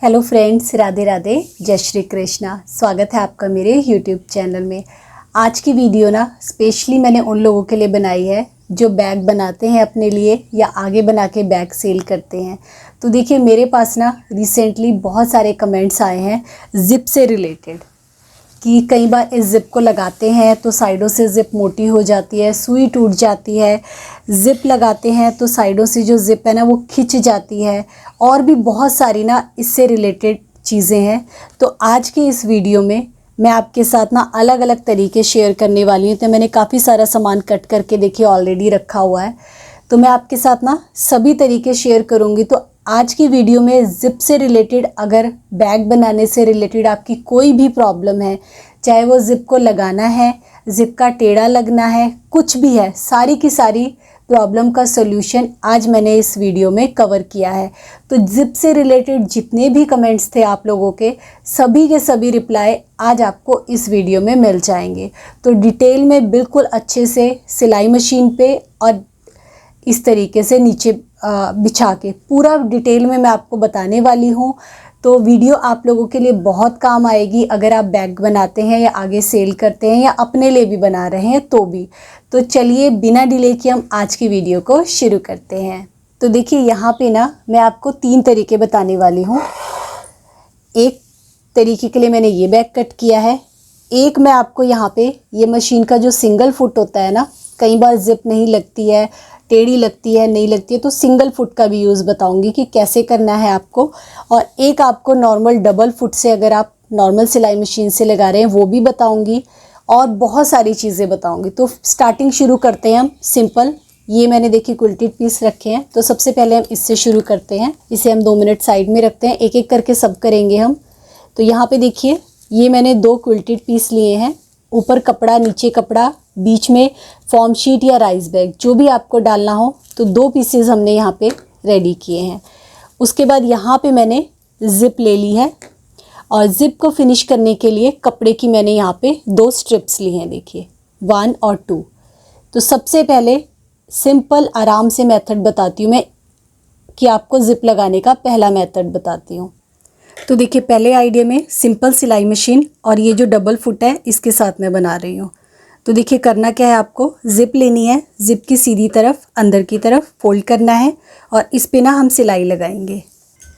Hello friends, Radhe Radhe, जय श्री कृष्णा। स्वागत है आपका मेरे यूट्यूब चैनल में। आज की वीडियो ना स्पेशली मैंने उन लोगों के लिए बनाई है जो बैग बनाते हैं अपने लिए या आगे बना के बैग सेल करते हैं। तो देखिए, मेरे पास ना रिसेंटली बहुत सारे कमेंट्स आए हैं ज़िप से रिलेटेड कि कई बार इस ज़िप को लगाते हैं तो साइडों से ज़िप मोटी हो जाती है, सुई टूट जाती है। ज़िप लगाते हैं तो साइडों से जो ज़िप है ना वो खिंच जाती है, और भी बहुत सारी ना इससे रिलेटेड चीज़ें हैं। तो आज की इस वीडियो में मैं आपके साथ ना अलग अलग तरीके शेयर करने वाली हूँ। तो मैंने काफ़ी सारा सामान कट करके देखिए ऑलरेडी रखा हुआ है, तो मैं आपके साथ ना सभी तरीके शेयर करूँगी। तो आज की वीडियो में ज़िप से रिलेटेड, अगर बैग बनाने से रिलेटेड आपकी कोई भी प्रॉब्लम है, चाहे वो ज़िप को लगाना है, ज़िप का टेढ़ा लगना है, कुछ भी है, सारी की सारी प्रॉब्लम का सॉल्यूशन आज मैंने इस वीडियो में कवर किया है। तो ज़िप से रिलेटेड जितने भी कमेंट्स थे आप लोगों के सभी रिप्लाई आज आपको इस वीडियो में मिल जाएंगे। तो डिटेल में बिल्कुल अच्छे से सिलाई मशीन पे और इस तरीके से नीचे बिछा के पूरा डिटेल में मैं आपको बताने वाली हूँ। तो वीडियो आप लोगों के लिए बहुत काम आएगी अगर आप बैग बनाते हैं या आगे सेल करते हैं या अपने लिए भी बना रहे हैं तो भी। तो चलिए बिना डिले के हम आज की वीडियो को शुरू करते हैं। तो देखिए, यहाँ पे ना मैं आपको 3 तरीके बताने वाली हूँ। एक तरीके के लिए मैंने ये बैग कट किया है। एक मैं आपको यहाँ पे ये मशीन का जो सिंगल फुट होता है ना, कई बार ज़िप नहीं लगती है, टेढ़ी लगती है, नहीं लगती है, तो सिंगल फुट का भी यूज़ बताऊंगी कि कैसे करना है आपको। और एक आपको नॉर्मल डबल फुट से, अगर आप नॉर्मल सिलाई मशीन से लगा रहे हैं, वो भी बताऊंगी, और बहुत सारी चीज़ें बताऊंगी। तो स्टार्टिंग शुरू करते हैं हम सिंपल। ये मैंने देखिए क्विल्टेड पीस रखे हैं, तो सबसे पहले हम इससे शुरू करते हैं। इसे हम 2 मिनट साइड में रखते हैं, एक एक करके सब करेंगे हम। तो यहाँ पे देखिए, ये मैंने 2 क्विल्टेड पीस लिए हैं। ऊपर कपड़ा, नीचे कपड़ा, बीच में फॉर्म शीट या राइस बैग, जो भी आपको डालना हो। तो 2 पीसेस हमने यहाँ पे रेडी किए हैं। उसके बाद यहाँ पे मैंने ज़िप ले ली है, और ज़िप को फिनिश करने के लिए कपड़े की मैंने यहाँ पे 2 स्ट्रिप्स ली हैं, देखिए 1 और 2। तो सबसे पहले सिंपल आराम से मेथड बताती हूँ मैं, कि आपको ज़िप लगाने का पहला मेथड बताती हूँ। तो देखिए, पहले आइडिया में सिंपल सिलाई मशीन और ये जो डबल फुट है इसके साथ मैं बना रही हूँ। तो देखिए, करना क्या है, आपको ज़िप लेनी है, ज़िप की सीधी तरफ अंदर की तरफ फोल्ड करना है, और इस पे ना हम सिलाई लगाएंगे।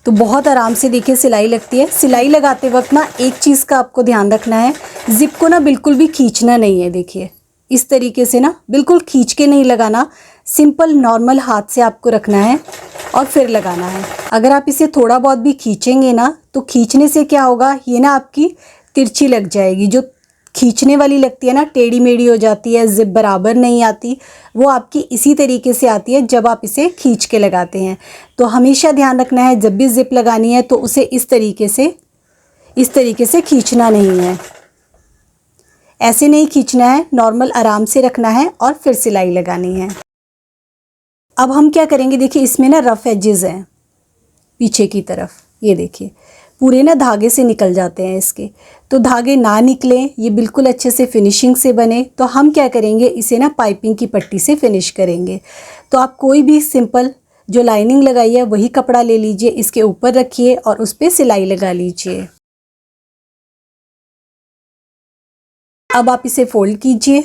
तो बहुत आराम से देखिए सिलाई लगती है। सिलाई लगाते वक्त ना एक चीज़ का आपको ध्यान रखना है, ज़िप को ना बिल्कुल भी खींचना नहीं है। देखिए इस तरीके से ना बिल्कुल खींच के नहीं लगाना, सिंपल नॉर्मल हाथ से आपको रखना है और फिर लगाना है। अगर आप इसे थोड़ा बहुत भी खींचेंगे ना, तो खींचने से क्या होगा, ये ना आपकी तिरछी लग जाएगी। जो खींचने वाली लगती है ना, टेढ़ी मेढ़ी हो जाती है, ज़िप बराबर नहीं आती, वो आपकी इसी तरीके से आती है जब आप इसे खींच के लगाते हैं। तो हमेशा ध्यान रखना है, जब भी ज़िप लगानी है तो उसे इस तरीके से खींचना नहीं है, ऐसे नहीं खींचना है, नॉर्मल आराम से रखना है और फिर सिलाई लगानी है। अब हम क्या करेंगे, देखिए इसमें ना रफ़ एजेस हैं पीछे की तरफ, ये देखिए पूरे ना धागे से निकल जाते हैं इसके। तो धागे ना निकलें, ये बिल्कुल अच्छे से फिनिशिंग से बने, तो हम क्या करेंगे, इसे ना पाइपिंग की पट्टी से फिनिश करेंगे। तो आप कोई भी सिंपल जो लाइनिंग लगाई है वही कपड़ा ले लीजिए, इसके ऊपर रखिए और उस पर सिलाई लगा लीजिए। अब आप इसे फोल्ड कीजिए।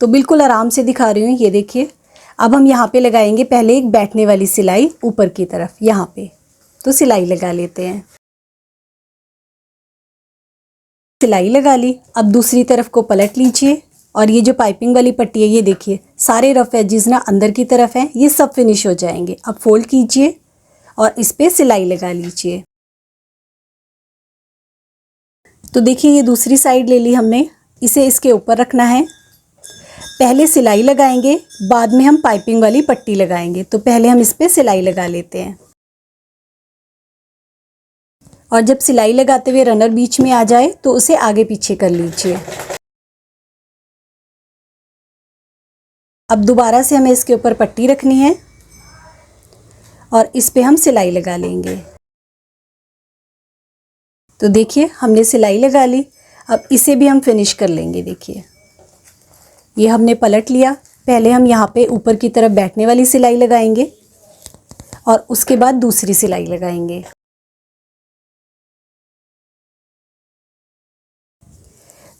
तो बिल्कुल आराम से दिखा रही हूँ, ये देखिए। अब हम यहाँ पे लगाएंगे पहले एक बैठने वाली सिलाई ऊपर की तरफ, यहाँ पे। तो सिलाई लगा लेते हैं, सिलाई लगा ली। अब दूसरी तरफ को पलट लीजिए, और ये जो पाइपिंग वाली पट्टी है, ये देखिए सारे रफ एजेस ना अंदर की तरफ हैं, ये सब फिनिश हो जाएंगे। अब फोल्ड कीजिए और इस पे सिलाई लगा लीजिए। तो देखिए, ये दूसरी साइड ले ली हमने, इसे इसके ऊपर रखना है। पहले सिलाई लगाएंगे, बाद में हम पाइपिंग वाली पट्टी लगाएंगे। तो पहले हम इस पे सिलाई लगा लेते हैं, और जब सिलाई लगाते हुए रनर बीच में आ जाए तो उसे आगे पीछे कर लीजिए। अब दोबारा से हमें इसके ऊपर पट्टी रखनी है और इस पे हम सिलाई लगा लेंगे। तो देखिए हमने सिलाई लगा ली। अब इसे भी हम फिनिश कर लेंगे। देखिए ये हमने पलट लिया। पहले हम यहाँ पे ऊपर की तरफ बैठने वाली सिलाई लगाएंगे और उसके बाद दूसरी सिलाई लगाएंगे।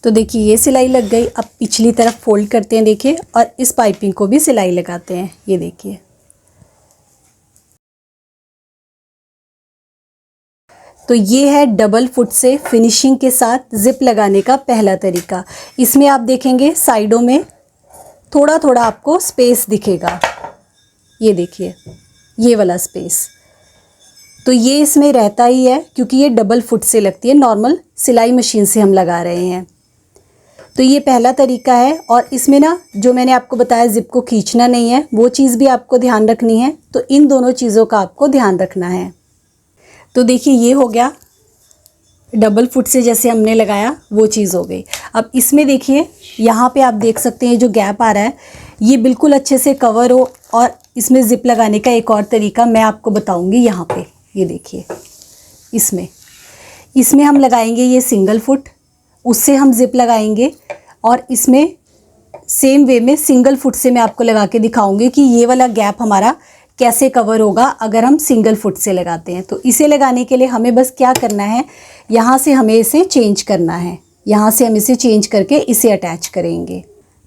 तो देखिए ये सिलाई लग गई। अब पिछली तरफ फोल्ड करते हैं देखिए, और इस पाइपिंग को भी सिलाई लगाते हैं। ये देखिए, तो ये है डबल फुट से फिनिशिंग के साथ जिप लगाने का पहला तरीका। इसमें आप देखेंगे साइडों में थोड़ा थोड़ा आपको स्पेस दिखेगा। ये देखिए, ये वाला स्पेस, तो ये इसमें रहता ही है क्योंकि ये डबल फुट से लगती है, नॉर्मल सिलाई मशीन से हम लगा रहे हैं। तो ये पहला तरीका है। और इसमें ना जो मैंने आपको बताया जिप को खींचना नहीं है, वो चीज़ भी आपको ध्यान रखनी है। तो इन दोनों चीज़ों का आपको ध्यान रखना है। तो देखिए ये हो गया, डबल फुट से जैसे हमने लगाया वो चीज़ हो गई। अब इसमें देखिए यहाँ पे आप देख सकते हैं जो गैप आ रहा है, ये बिल्कुल अच्छे से कवर हो। और इसमें ज़िप लगाने का एक और तरीका मैं आपको बताऊंगी। यहाँ पे ये देखिए, इसमें इसमें हम लगाएंगे ये सिंगल फुट, उससे हम ज़िप लगाएंगे। और इसमें सेम वे में सिंगल फुट से मैं आपको लगा के दिखाऊंगी कि ये वाला गैप हमारा कैसे कवर होगा अगर हम सिंगल फुट से लगाते हैं। तो इसे लगाने के लिए हमें बस क्या करना है, यहाँ से हमें इसे चेंज करना है। यहाँ से हम इसे चेंज करके इसे अटैच करेंगे।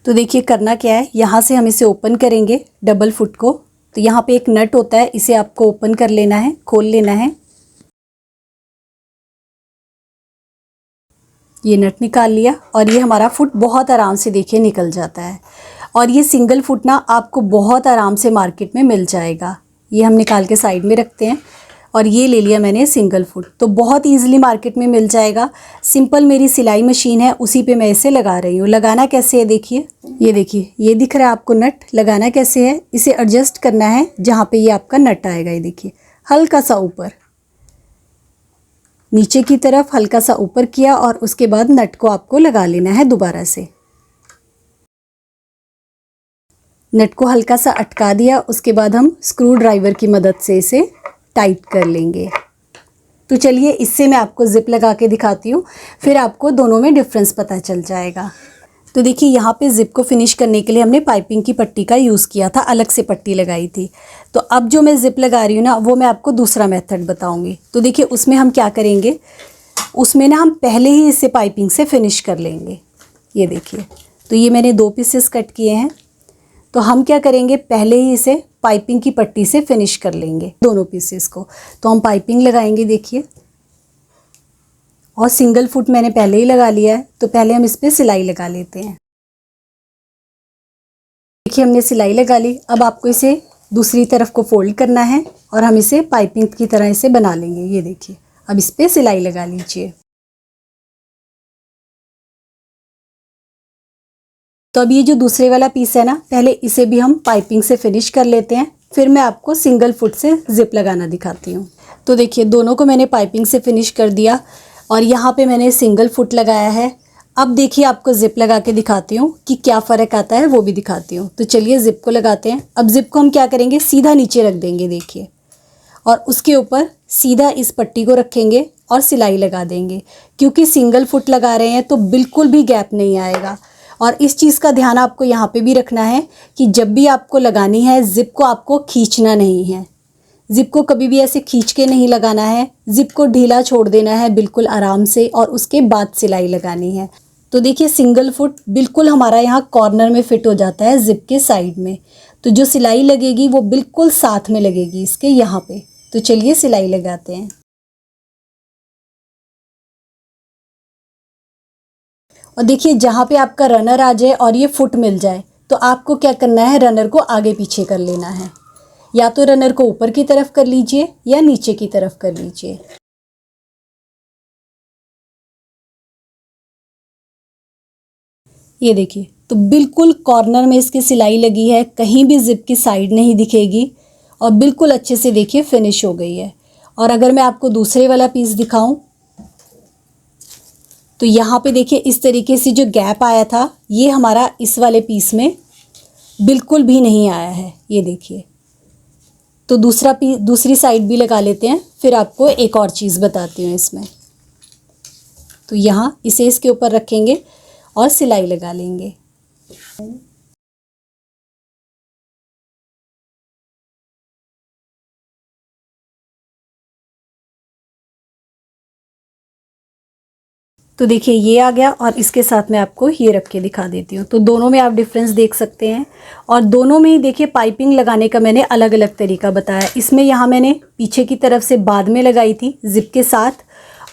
तो देखिए करना क्या है, यहाँ से हम इसे ओपन करेंगे डबल फुट को। तो यहाँ पे एक नट होता है, इसे आपको ओपन कर लेना है, खोल लेना है। ये नट निकाल लिया और ये हमारा फुट बहुत आराम से देखिए निकल जाता है। और ये सिंगल फुट ना आपको बहुत आराम से मार्केट में मिल जाएगा। ये हम निकाल के साइड में रखते हैं। और ये ले लिया मैंने सिंगल फुट, तो बहुत इजीली मार्केट में मिल जाएगा। सिंपल मेरी सिलाई मशीन है, उसी पे मैं इसे लगा रही हूँ। लगाना कैसे है देखिए, ये देखिए ये दिख रहा है आपको नट। लगाना कैसे है, इसे एडजस्ट करना है जहाँ पे ये आपका नट आएगा। ये देखिए हल्का सा ऊपर, नीचे की तरफ हल्का सा ऊपर किया और उसके बाद नट को आपको लगा लेना है दोबारा से। नट को हल्का सा अटका दिया, उसके बाद हम स्क्रू ड्राइवर की मदद से इसे टाइट कर लेंगे। तो चलिए इससे मैं आपको जिप लगा के दिखाती हूँ, फिर आपको दोनों में डिफरेंस पता चल जाएगा। तो देखिए यहाँ पे जिप को फिनिश करने के लिए हमने पाइपिंग की पट्टी का यूज़ किया था, अलग से पट्टी लगाई थी। तो अब जो मैं जिप लगा रही हूँ ना, वो मैं आपको दूसरा मेथड बताऊँगी। तो देखिए उसमें हम क्या करेंगे, उसमें ना हम पहले ही इसे पाइपिंग से फिनिश कर लेंगे। ये देखिए, तो ये मैंने 2 पीसेस कट किए हैं। तो हम क्या करेंगे, पहले ही इसे पाइपिंग की पट्टी से फिनिश कर लेंगे दोनों पीसेस को। तो हम पाइपिंग लगाएंगे देखिए, और सिंगल फुट मैंने पहले ही लगा लिया है। तो पहले हम इस पर सिलाई लगा लेते हैं। देखिए हमने सिलाई लगा ली। अब आपको इसे दूसरी तरफ को फोल्ड करना है और हम इसे पाइपिंग की तरह इसे बना लेंगे। ये देखिए, अब इस पर सिलाई लगा लीजिए। तो अब ये जो दूसरे वाला पीस है ना, पहले इसे भी हम पाइपिंग से फिनिश कर लेते हैं, फिर मैं आपको सिंगल फुट से जिप लगाना दिखाती हूँ। तो देखिए दोनों को मैंने पाइपिंग से फिनिश कर दिया और यहाँ पे मैंने सिंगल फुट लगाया है। अब देखिए आपको जिप लगा के दिखाती हूँ कि क्या फ़र्क आता है, वो भी दिखाती हूँ। तो चलिए जिप को लगाते हैं। अब जिप को हम क्या करेंगे, सीधा नीचे रख देंगे देखिए, और उसके ऊपर सीधा इस पट्टी को रखेंगे और सिलाई लगा देंगे। क्योंकि सिंगल फुट लगा रहे हैं तो बिल्कुल भी गैप नहीं आएगा। और इस चीज़ का ध्यान आपको यहाँ पे भी रखना है कि जब भी आपको लगानी है, ज़िप को आपको खींचना नहीं है। ज़िप को कभी भी ऐसे खींच के नहीं लगाना है, ज़िप को ढीला छोड़ देना है बिल्कुल आराम से, और उसके बाद सिलाई लगानी है। तो देखिए सिंगल फुट बिल्कुल हमारा यहाँ कॉर्नर में फिट हो जाता है ज़िप के साइड में। तो जो सिलाई लगेगी वो बिल्कुल साथ में लगेगी इसके यहाँ पे। तो चलिए सिलाई लगाते हैं। और देखिए जहाँ पे आपका रनर आ जाए और ये फुट मिल जाए, तो आपको क्या करना है, रनर को आगे पीछे कर लेना है। या तो रनर को ऊपर की तरफ कर लीजिए या नीचे की तरफ कर लीजिए। ये देखिए, तो बिल्कुल कॉर्नर में इसकी सिलाई लगी है, कहीं भी जिप की साइड नहीं दिखेगी और बिल्कुल अच्छे से देखिए फिनिश हो गई है। और अगर मैं आपको दूसरे वाला पीस दिखाऊं, तो यहाँ पे देखिए इस तरीके से जो गैप आया था, ये हमारा इस वाले पीस में बिल्कुल भी नहीं आया है। ये देखिए, तो दूसरा पीस दूसरी साइड भी लगा लेते हैं, फिर आपको एक और चीज़ बताती हूँ इसमें। तो यहाँ इसे इसके ऊपर रखेंगे और सिलाई लगा लेंगे। तो देखिए ये आ गया और इसके साथ मैं आपको ये रख के दिखा देती हूँ। तो दोनों में आप डिफरेंस देख सकते हैं और दोनों में ही देखिए पाइपिंग लगाने का मैंने अलग अलग तरीका बताया। इसमें यहाँ मैंने पीछे की तरफ से बाद में लगाई थी जिप के साथ,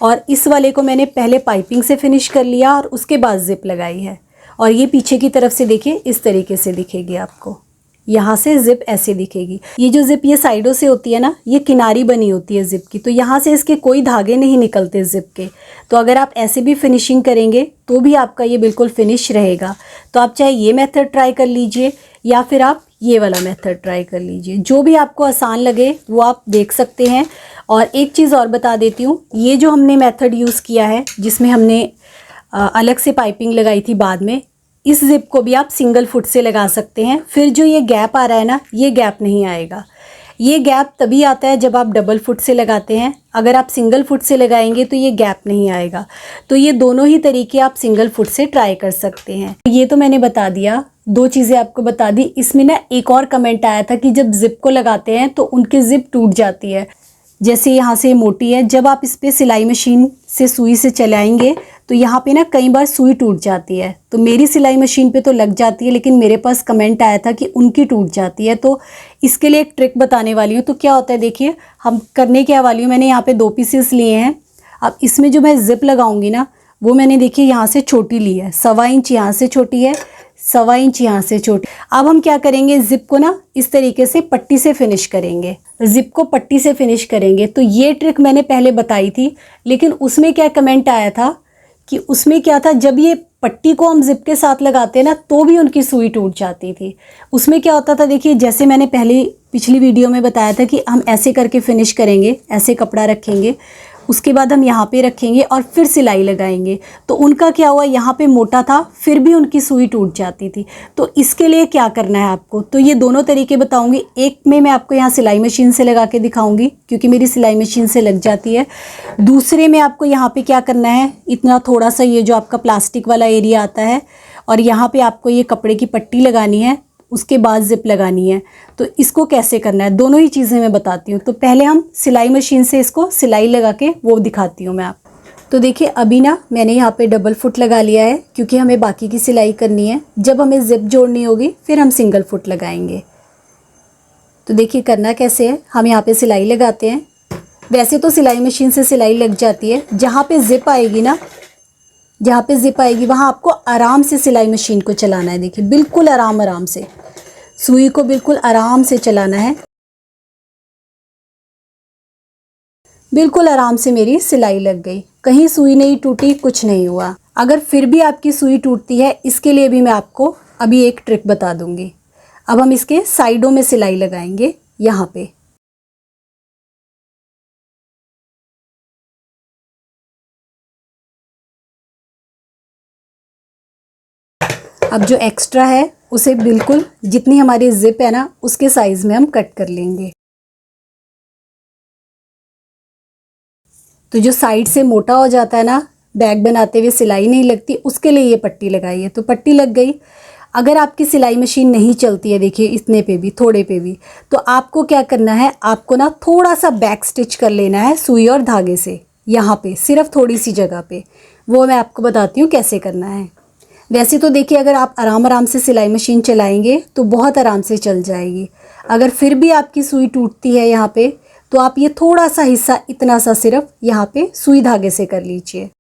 और इस वाले को मैंने पहले पाइपिंग से फिनिश कर लिया और उसके बाद जिप लगाई है। और ये पीछे की तरफ से देखिए इस तरीके से दिखेगी आपको, यहाँ से जिप ऐसे दिखेगी। ये जो जिप ये साइडों से होती है ना, ये किनारी बनी होती है जिप की, तो यहाँ से इसके कोई धागे नहीं निकलते जिप के। तो अगर आप ऐसे भी फिनिशिंग करेंगे तो भी आपका ये बिल्कुल फिनिश रहेगा। तो आप चाहे ये मेथड ट्राई कर लीजिए या फिर आप ये वाला मेथड ट्राई कर लीजिए, जो भी आपको आसान लगे वो आप देख सकते हैं। और एक चीज़ और बता देती हूँ, ये जो हमने मेथड यूज़ किया है जिसमें हमने अलग से पाइपिंग लगाई थी बाद में, इस जिप को भी आप सिंगल फुट से लगा सकते हैं। फिर जो ये गैप आ रहा है ना, ये गैप नहीं आएगा। ये गैप तभी आता है जब आप डबल फुट से लगाते हैं। अगर आप सिंगल फुट से लगाएंगे तो ये गैप नहीं आएगा। तो ये दोनों ही तरीके आप सिंगल फुट से ट्राई कर सकते हैं। ये तो मैंने बता दिया, दो चीज़ें आपको बता दी। इसमें ना एक और कमेंट आया था कि जब जिप को लगाते हैं तो उनकी जिप टूट जाती है। जैसे यहाँ से मोटी है, जब आप इस पर सिलाई मशीन से सुई से चलाएंगे तो यहाँ पे ना कई बार सुई टूट जाती है। तो मेरी सिलाई मशीन पे तो लग जाती है, लेकिन मेरे पास कमेंट आया था कि उनकी टूट जाती है। तो इसके लिए एक ट्रिक बताने वाली हूँ। तो क्या होता है देखिए, हम करने क्या वाली हूँ, मैंने यहाँ पे 2 पीसेस लिए हैं। अब इसमें जो मैं जिप लगाऊंगी ना, वो मैंने देखिए यहाँ से छोटी ली है, 1.25 इंच यहाँ से छोटी है, 1.25 इंच यहाँ से छोटी। अब हम क्या करेंगे, जिप को ना इस तरीके से पट्टी से फिनिश करेंगे, जिप को पट्टी से फिनिश करेंगे। तो ये ट्रिक मैंने पहले बताई थी, लेकिन उसमें क्या कमेंट आया था कि उसमें क्या था, जब ये पट्टी को हम जिप के साथ लगाते हैं ना तो भी उनकी सुई टूट जाती थी। उसमें क्या होता था देखिए, जैसे मैंने पहले पिछली वीडियो में बताया था कि हम ऐसे करके फिनिश करेंगे, ऐसे कपड़ा रखेंगे, उसके बाद हम यहाँ पे रखेंगे और फिर सिलाई लगाएंगे। तो उनका क्या हुआ, यहाँ पे मोटा था फिर भी उनकी सुई टूट जाती थी। तो इसके लिए क्या करना है आपको, तो ये दोनों तरीके बताऊंगी। एक में मैं आपको यहाँ सिलाई मशीन से लगा के दिखाऊंगी क्योंकि मेरी सिलाई मशीन से लग जाती है। दूसरे में आपको यहाँ पे क्या करना है, इतना थोड़ा सा ये जो आपका प्लास्टिक वाला एरिया आता है और यहाँ पे आपको ये कपड़े की पट्टी लगानी है, उसके बाद जिप लगानी है। तो इसको कैसे करना है, दोनों ही चीज़ें मैं बताती हूँ। तो पहले हम सिलाई मशीन से इसको सिलाई लगा के वो दिखाती हूँ मैं आप। तो देखिए अभी ना मैंने यहाँ पे डबल फुट लगा लिया है क्योंकि हमें बाकी की सिलाई करनी है। जब हमें जिप जोड़नी होगी फिर हम सिंगल फुट लगाएंगे। तो देखिए करना कैसे है, हम यहाँ पे सिलाई लगाते हैं। वैसे तो सिलाई मशीन से सिलाई लग जाती है, जहाँ पे जिप आएगी ना, जहाँ पे जिप आएगी वहाँ आपको आराम से सिलाई मशीन को चलाना है। देखिए बिल्कुल आराम आराम से, सुई को बिल्कुल आराम से चलाना है। बिल्कुल आराम से मेरी सिलाई लग गई, कहीं सुई नहीं टूटी, कुछ नहीं हुआ। अगर फिर भी आपकी सुई टूटती है, इसके लिए भी मैं आपको अभी एक ट्रिक बता दूंगी। अब हम इसके साइडों में सिलाई लगाएंगे यहाँ पे। अब जो एक्स्ट्रा है उसे बिल्कुल जितनी हमारी जिप है ना उसके साइज में हम कट कर लेंगे। तो जो साइड से मोटा हो जाता है ना, बैग बनाते हुए सिलाई नहीं लगती, उसके लिए ये पट्टी लगाई है। तो पट्टी लग गई। अगर आपकी सिलाई मशीन नहीं चलती है, देखिए इतने पे भी, थोड़े पे भी, तो आपको क्या करना है, आपको ना थोड़ा सा बैक स्टिच कर लेना है सुई और धागे से, यहाँ पे सिर्फ थोड़ी सी जगह पे। वो मैं आपको बताती हूँ कैसे करना है। वैसे तो देखिए अगर आप आराम आराम से सिलाई मशीन चलाएंगे तो बहुत आराम से चल जाएगी। अगर फिर भी आपकी सुई टूटती है यहाँ पे, तो आप ये थोड़ा सा हिस्सा, इतना सा सिर्फ यहाँ पे सुई धागे से कर लीजिए।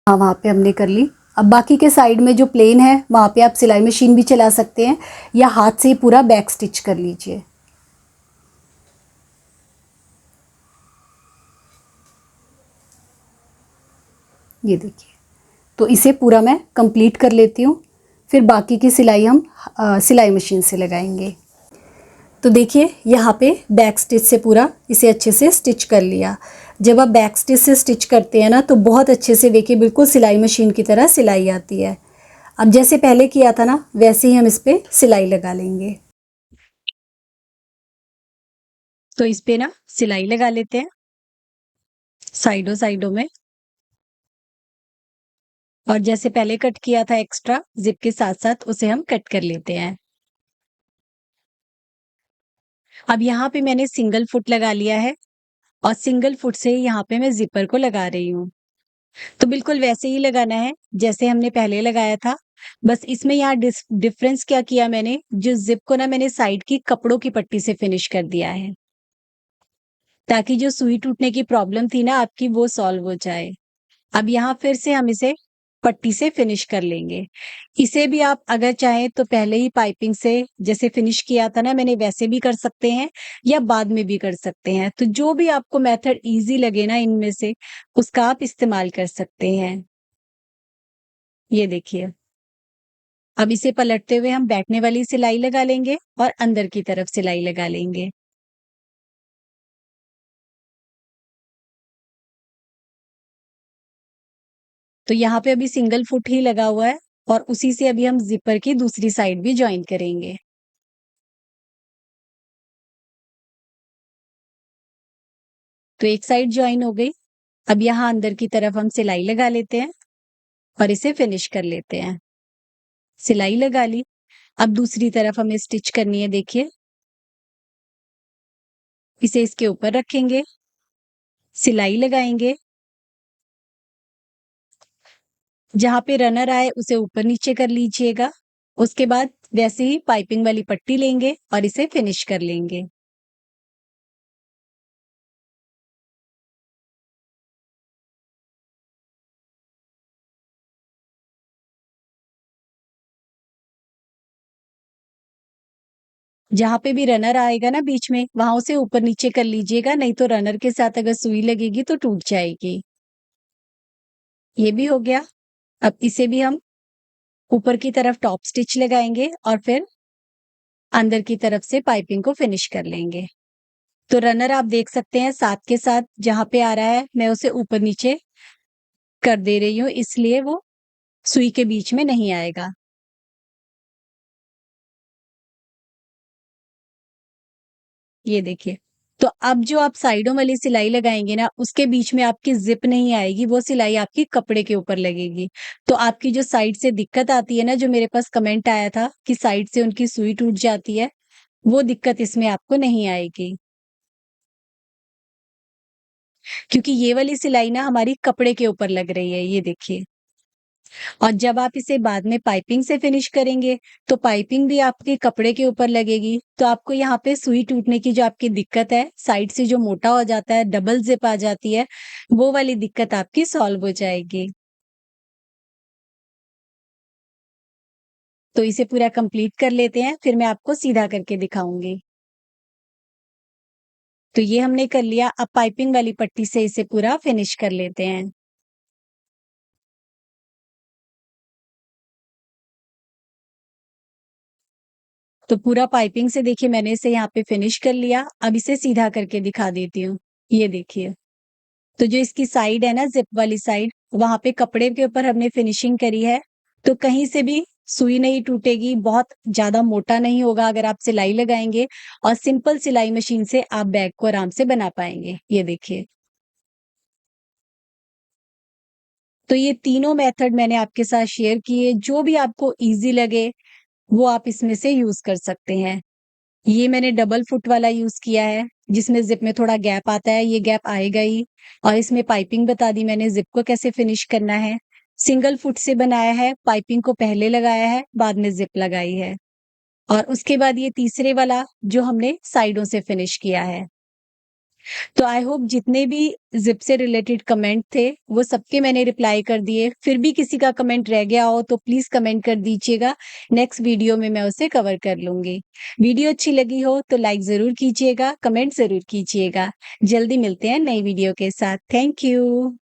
हाँ वहाँ पे हमने कर ली। अब बाकी के साइड में जो प्लेन है वहाँ पे आप सिलाई मशीन भी चला सकते हैं या हाथ से ही पूरा बैक स्टिच कर लीजिए। ये देखिए, तो इसे पूरा मैं कंप्लीट कर लेती हूँ, फिर बाकी की सिलाई हम सिलाई मशीन से लगाएंगे। तो देखिए यहाँ पे बैक स्टिच से पूरा इसे अच्छे से स्टिच कर लिया। जब आप बैक स्टिच से स्टिच करते हैं ना तो बहुत अच्छे से देखिए बिल्कुल सिलाई मशीन की तरह सिलाई आती है। अब जैसे पहले किया था ना वैसे ही हम इस पे सिलाई लगा लेंगे। तो इस पे ना सिलाई लगा लेते हैं साइडों साइडों में। और जैसे पहले कट किया था एक्स्ट्रा जिप के साथ-साथ उसे हम कट कर लेते हैं। अब यहाँ पे मैंने सिंगल फुट लगा लिया है और सिंगल फुट से यहाँ पे मैं ज़िपर को लगा रही हूँ। तो बिल्कुल वैसे ही लगाना है जैसे हमने पहले लगाया था। बस इसमें यहाँ डिफरेंस क्या किया मैंने, जो ज़िप को ना मैंने साइड की कपड़ों की पट्टी से फिनिश कर दिया है, ताकि जो सुई टूटने की प्रॉब्लम थी ना आपकी वो सॉल्व हो जाए। अब यहाँ फिर से हम इसे पट्टी से फिनिश कर लेंगे। इसे भी आप अगर चाहें तो पहले ही पाइपिंग से जैसे फिनिश किया था ना मैंने वैसे भी कर सकते हैं या बाद में भी कर सकते हैं। तो जो भी आपको मेथड ईज़ी लगे ना इनमें से उसका आप इस्तेमाल कर सकते हैं। ये देखिए। अब इसे पलटते हुए हम बैठने वाली सिलाई लगा लेंगे और अंदर की तरफ सिलाई लगा लेंगे। तो यहाँ पे अभी सिंगल फुट ही लगा हुआ है और उसी से अभी हम ज़िपर की दूसरी साइड भी जॉइन करेंगे। तो एक साइड जॉइन हो गई। अब यहाँ अंदर की तरफ हम सिलाई लगा लेते हैं और इसे फिनिश कर लेते हैं। सिलाई लगा ली। अब दूसरी तरफ हमें स्टिच करनी है देखिए। इसे इसके ऊपर रखेंगे, सिलाई लगाएँगे, जहाँ पे रनर आए उसे ऊपर-नीचे कर लीजिएगा। उसके बाद वैसे ही पाइपिंग वाली पट्टी लेंगे और इसे फिनिश कर लेंगे। जहाँ पे भी रनर आएगा ना बीच में, वहाँ उसे ऊपर-नीचे कर लीजिएगा, नहीं तो रनर के साथ अगर सुई लगेगी तो टूट जाएगी। ये भी हो गया। अब इसे भी हम ऊपर की तरफ टॉप स्टिच लगाएँगे और फिर अंदर की तरफ से पाइपिंग को फिनिश कर लेंगे। तो रनर आप देख सकते हैं साथ के साथ जहाँ पे आ रहा है, मैं उसे ऊपर-नीचे कर दे रही हूँ, इसलिए वो सुई के बीच में नहीं आएगा। ये देखिए। तो अब जो आप साइडों वाली सिलाई लगाएँगे ना, उसके बीच में आपकी ज़िप नहीं आएगी, वो सिलाई आपकी कपड़े के ऊपर लगेगी। तो आपकी जो साइड से दिक्कत आती है ना, जो मेरे पास कमेंट आया था कि साइड से उनकी सुई टूट जाती है, वो दिक्कत इसमें आपको नहीं आएगी। क्योंकि ये वाली सिलाई ना हमारी कपड़े के ऊपर लग रही है, ये देखिए। और जब आप इसे बाद में पाइपिंग से फिनिश करेंगे, तो पाइपिंग भी आपके कपड़े के ऊपर लगेगी, तो आपको यहाँ पे सुई टूटने की जो आपकी दिक्कत है, साइड से जो मोटा हो जाता है, डबल ज़िप आ जाती है, वो वाली दिक्कत आपकी सॉल्व हो जाएगी। तो इसे पूरा कंप्लीट कर लेते हैं, फिर मैं आपको सीधा करके दिखाऊँगी। तो ये हमने कर लिया, अब पाइपिंग वाली पट्टी से इसे पूरा फिनिश कर लेते हैं। तो पूरा पाइपिंग से देखिए मैंने इसे यहाँ पे फिनिश कर लिया, अब इसे सीधा करके दिखा देती हूँ। ये देखिए। तो जो इसकी साइड है ना ज़िप वाली साइड, वहाँ पे कपड़े के ऊपर हमने फिनिशिंग करी है, तो कहीं से भी सुई नहीं टूटेगी, बहुत ज़्यादा मोटा नहीं होगा अगर आप सिलाई लगाएँगे और सिंपल सिलाई मशीन से आप बैग को आराम से बना पाएँगे। ये देखिए। तो ये तीनों मेथड मैंने आपके साथ शेयर किए, जो भी आपको ईज़ी लगे, वो आप इसमें से यूज़ कर सकते हैं। ये मैंने डबल फुट वाला यूज़ किया है, जिसमें ज़िप में थोड़ा गैप आता है, ये गैप आएगा ही और इसमें पाइपिंग बता दी मैंने ज़िप को कैसे फिनिश करना है। सिंगल फुट से बनाया है, पाइपिंग को पहले लगाया है, बाद में ज़िप लगाई है और उसके बाद ये तीसरे वाला जो हमने साइडों से फिनिश किया है। तो आई होप जितने भी ज़िप से रिलेटेड कमेंट थे, वो सबके मैंने रिप्लाई कर दिए। फिर भी किसी का कमेंट रह गया हो तो प्लीज़ कमेंट कर दीजिएगा, नेक्स्ट वीडियो में मैं उसे कवर कर लूँगी। वीडियो अच्छी लगी हो तो लाइक ज़रूर कीजिएगा, कमेंट ज़रूर कीजिएगा। जल्दी मिलते हैं नई वीडियो के साथ। Thank you.